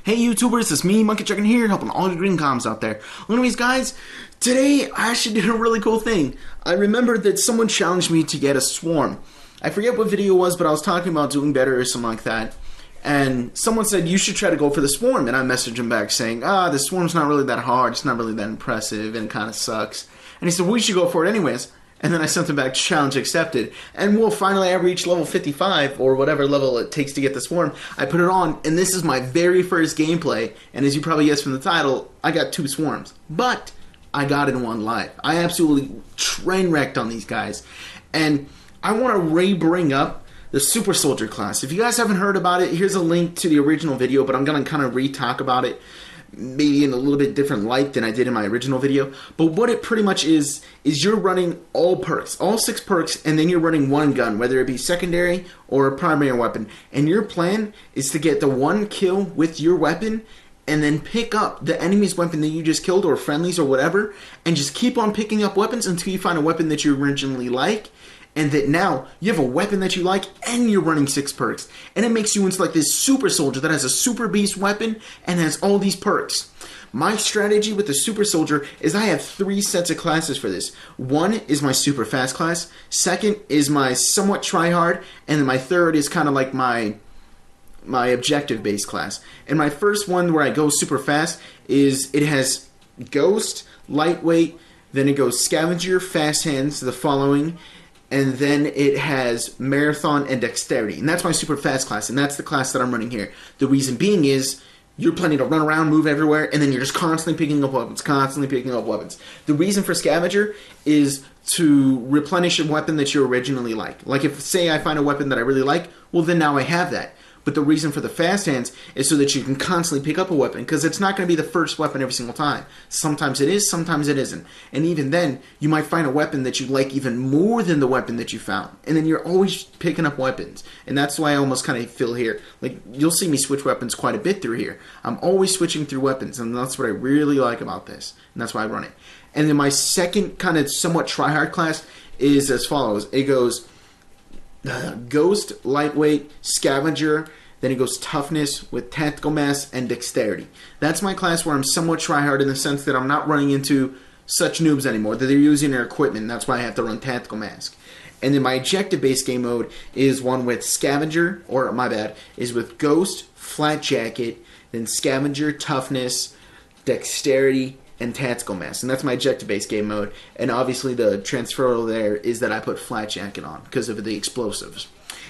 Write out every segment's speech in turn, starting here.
Hey YouTubers, it's me, Monkeydragon here, helping all you green comms out there. Anyways guys, today I actually did a really cool thing. I remembered that someone challenged me to get a swarm. I forget what video it was, but I was talking about doing better or something like that. And someone said, you should try to go for the swarm. And I messaged him back saying, the swarm's not really that hard, it's not really that impressive, and it kind of sucks. And he said, we should go for it anyways. And then I sent him back, challenge accepted. And well, finally I reached level 55, or whatever level it takes to get the swarm. I put it on, and this is my very first gameplay. And as you probably guessed from the title, I got 2 swarms. But I got it in one live. I absolutely train wrecked on these guys. And I want to re-bring up the Super Soldier class. If you guys haven't heard about it, here's a link to the original video, but I'm going to kind of re-talk about it. Maybe in a little bit different light than I did in my original video. But what it pretty much is you're running all perks, all 6 perks, and then you're running one gun, whether it be secondary or a primary weapon. And your plan is to get the 1 kill with your weapon and then pick up the enemy's weapon that you just killed, or friendlies or whatever, and just keep on picking up weapons until you find a weapon that you originally like. And that now you have a weapon that you like and you're running 6 perks. And it makes you into like this super soldier that has a super beast weapon and has all these perks. My strategy with the super soldier is I have 3 sets of classes for this. One is my super fast class. Second is my somewhat tryhard. And then my third is kind of like my objective based class. And my first one where I go super fast is it has ghost, lightweight, then it goes scavenger, fast hands, the following. And then it has marathon and dexterity. And that's my super fast class. And that's the class that I'm running here. The reason being is you're planning to run around, move everywhere, and then you're just constantly picking up weapons, constantly picking up weapons. The reason for scavenger is to replenish a weapon that you originally like. Like if, say, I find a weapon that I really like, well then now I have that. But the reason for the fast hands is so that you can constantly pick up a weapon, because it's not going to be the first weapon every single time. Sometimes it is, sometimes it isn't. And even then, you might find a weapon that you like even more than the weapon that you found. And then you're always picking up weapons. And that's why I almost kind of feel here. Like, you'll see me switch weapons quite a bit through here. I'm always switching through weapons, and that's what I really like about this. And that's why I run it. And then my second kind of somewhat tryhard class is as follows. It goes ghost, lightweight, scavenger, then it goes toughness with tactical mass and dexterity. That's my class where I'm somewhat tryhard in the sense that I'm not running into such noobs anymore, that they're using their equipment. That's why I have to run tactical mask. And then my objective based game mode is one with scavenger, or my bad, is with ghost, flat jacket, then scavenger, toughness, dexterity, and tactical mass. And that's my objective based game mode. And obviously the transferal there is that I put flat jacket on because of the explosives.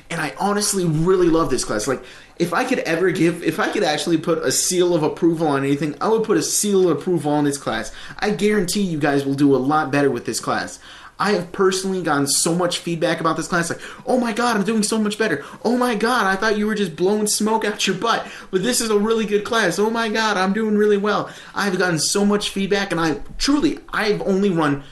And I honestly really love this class. Like, if I could actually put a seal of approval on anything, I would put a seal of approval on this class. I guarantee you guys will do a lot better with this class. I have personally gotten so much feedback about this class, like, oh my god, I'm doing so much better. Oh my god, I thought you were just blowing smoke out your butt, but this is a really good class. Oh my god, I'm doing really well. I've gotten so much feedback, and I've only run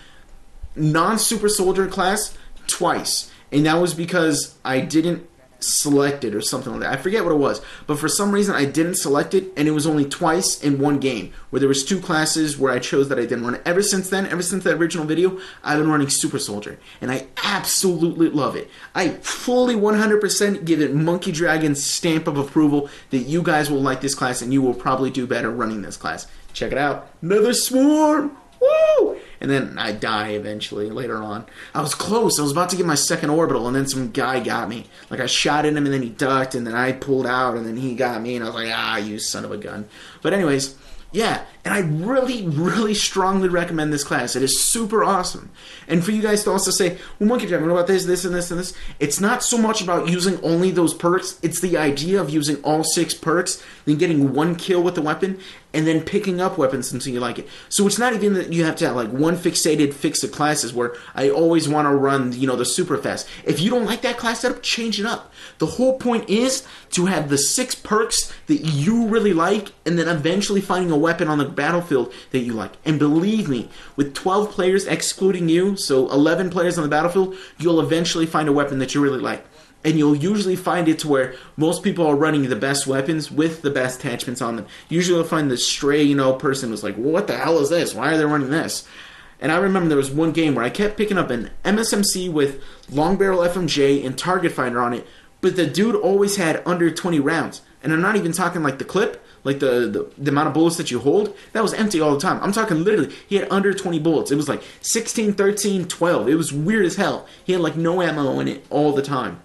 non-super soldier class twice. And that was because I didn't select it or something like that. I forget what it was. But for some reason I didn't select it, and it was only twice in one game. Where there was 2 classes where I chose that I didn't run it. Ever since then, ever since that original video, I've been running Super Soldier. And I absolutely love it. I fully 100% give it Monkeydragon's stamp of approval that you guys will like this class and you will probably do better running this class. Check it out. Another swarm! Woo! And then I die eventually later on. I was close. I was about to get my second orbital, and then some guy got me. Like, I shot at him, and then he ducked, and then I pulled out, and then he got me, and I was like, you son of a gun. But anyways, yeah, and I really, really strongly recommend this class. It is super awesome. And for you guys to also say, well, Monkeydragon, what about this, this, and this, and this? It's not so much about using only those perks. It's the idea of using all 6 perks, then getting 1 kill with the weapon, and then picking up weapons until you like it. So it's not even that you have to have like one fixated fix of classes where I always want to run, the super fast. If you don't like that class setup, change it up. The whole point is to have the 6 perks that you really like, and then eventually finding a weapon on the battlefield that you like. And believe me, with 12 players excluding you, so 11 players on the battlefield, you'll eventually find a weapon that you really like. And you'll usually find it to where most people are running the best weapons with the best attachments on them. Usually you'll find the stray, person who's like, well, what the hell is this? Why are they running this? And I remember there was one game where I kept picking up an MSMC with long barrel FMJ and target finder on it, but the dude always had under 20 rounds. And I'm not even talking like the clip, like the amount of bullets that you hold, that was empty all the time. I'm talking literally, he had under 20 bullets. It was like 16, 13, 12. It was weird as hell. He had like no ammo in it all the time.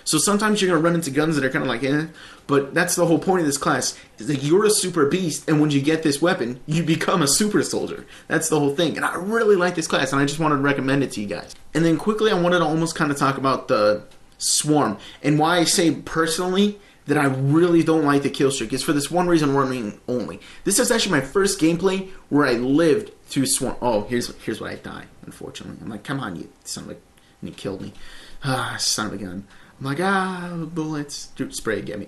So sometimes you're going to run into guns that are kind of like, but that's the whole point of this class, is that you're a super beast, and when you get this weapon, you become a super soldier. That's the whole thing, and I really like this class, and I just wanted to recommend it to you guys. And then quickly, I wanted to almost kind of talk about the swarm, and why I say personally that I really don't like the kill streak is for this one reason only. This is actually my first gameplay where I lived through swarm. Oh, here's what I die, unfortunately. I'm like, come on, you son of a... And he killed me. Ah, son of a gun. I'm like, bullets. Dude, spray, get me.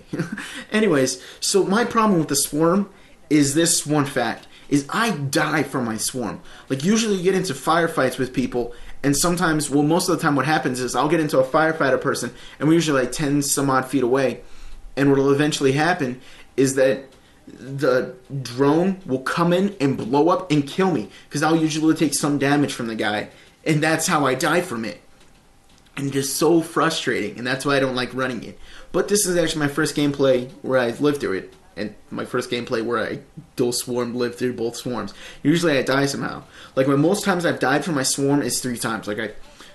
Anyways, so my problem with the swarm is this one fact, is I die from my swarm. Like, usually you get into firefights with people, and sometimes, well, most of the time what happens is I'll get into a firefighter person, and we're usually like 10 some odd feet away, and what will eventually happen is that the drone will come in and blow up and kill me, because I'll usually take some damage from the guy, and that's how I die from it. And just so frustrating, and that's why I don't like running it. But this is actually my first gameplay where I lived through it, and my first gameplay where I lived through both swarms. Usually I die somehow. Like, when most times I've died from my swarm is 3 times. Like, I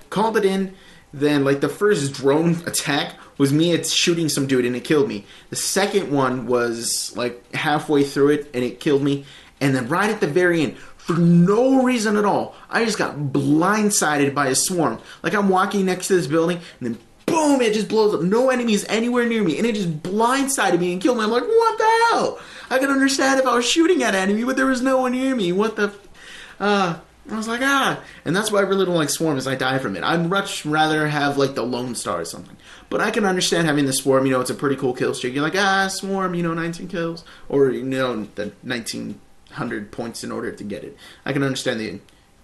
called it in, then like the first drone attack was me shooting some dude and it killed me. The second one was like halfway through it and it killed me, and then right at the very end, for no reason at all, I just got blindsided by a swarm. Like, I'm walking next to this building, and then boom, it just blows up. No enemies anywhere near me, and it just blindsided me and killed me. I'm like, what the hell? I could understand if I was shooting at an enemy, but there was no one near me. What the... I was like, And that's why I really don't like swarm, is I die from it. I'd much rather have, like, the Lone Star or something. But I can understand having the swarm. It's a pretty cool kill streak. You're like, swarm, 19 kills. Or, the 1900 points in order to get it. I can understand the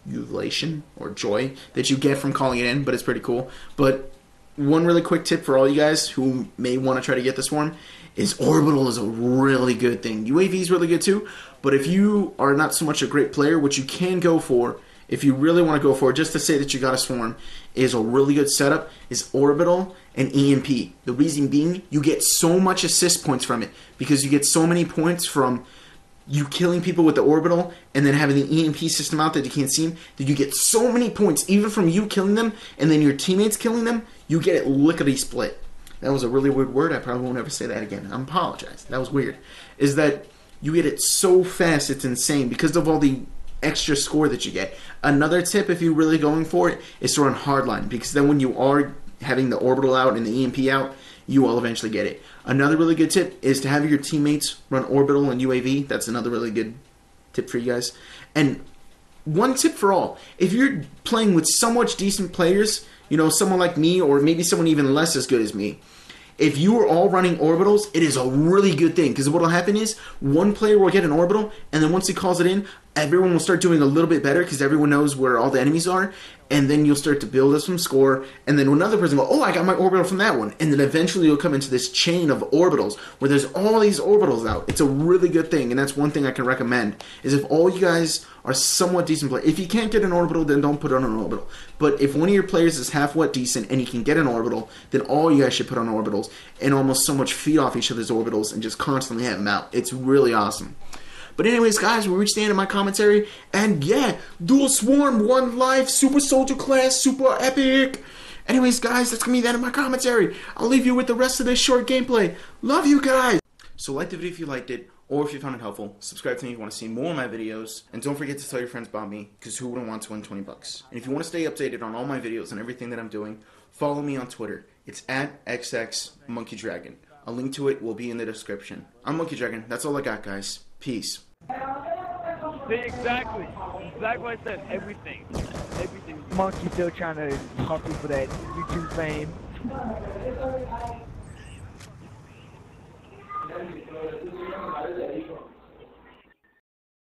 jubilation or joy that you get from calling it in, but it's pretty cool. But one really quick tip for all you guys who may want to try to get the swarm is orbital is a really good thing. UAV is really good too, but if you are not so much a great player, what you can go for, if you really want to go for it, just to say that you got a swarm, is a really good setup, is orbital and EMP. The reason being, you get so much assist points from it, because you get so many points from you killing people with the orbital and then having the EMP system out that you can't see them, that you get so many points, even from you killing them and then your teammates killing them, you get it lickety-split. That was a really weird word. I probably won't ever say that again. I apologize. That was weird. Is that you get it so fast, it's insane because of all the extra score that you get. Another tip, if you're really going for it, is to run hardline, because then when you are having the orbital out and the EMP out, you will eventually get it. Another really good tip is to have your teammates run orbital and UAV. That's another really good tip for you guys. And one tip for all, if you're playing with somewhat decent players, someone like me, or maybe someone even less as good as me, if you are all running orbitals, it is a really good thing, because what will happen is one player will get an orbital, and then once he calls it in, everyone will start doing a little bit better because everyone knows where all the enemies are, and then you'll start to build up some score, and then another person will go, I got my orbital from that one, and then eventually you'll come into this chain of orbitals where there's all these orbitals out. It's a really good thing, and that's one thing I can recommend, is if all you guys are somewhat decent players, if you can't get an orbital, then don't put on an orbital. But if one of your players is half-what decent and you can get an orbital, then all you guys should put on orbitals and almost so much feed off each other's orbitals and just constantly have them out. It's really awesome. But anyways, guys, we reached the end of my commentary, and yeah, Dual Swarm, 1 life, Super Soldier class, super epic. Anyways, guys, that's gonna be the end of my commentary. I'll leave you with the rest of this short gameplay. Love you guys. So like the video if you liked it, or if you found it helpful. Subscribe to me if you want to see more of my videos, and don't forget to tell your friends about me, because who wouldn't want to win 20 bucks? And if you want to stay updated on all my videos and everything that I'm doing, follow me on Twitter. It's at xXMonkeyDragon. A link to it will be in the description. I'm Monkeydragon. That's all I got, guys. Peace. Exactly what I said. Everything. Monkey still trying to hustle for that YouTube fame.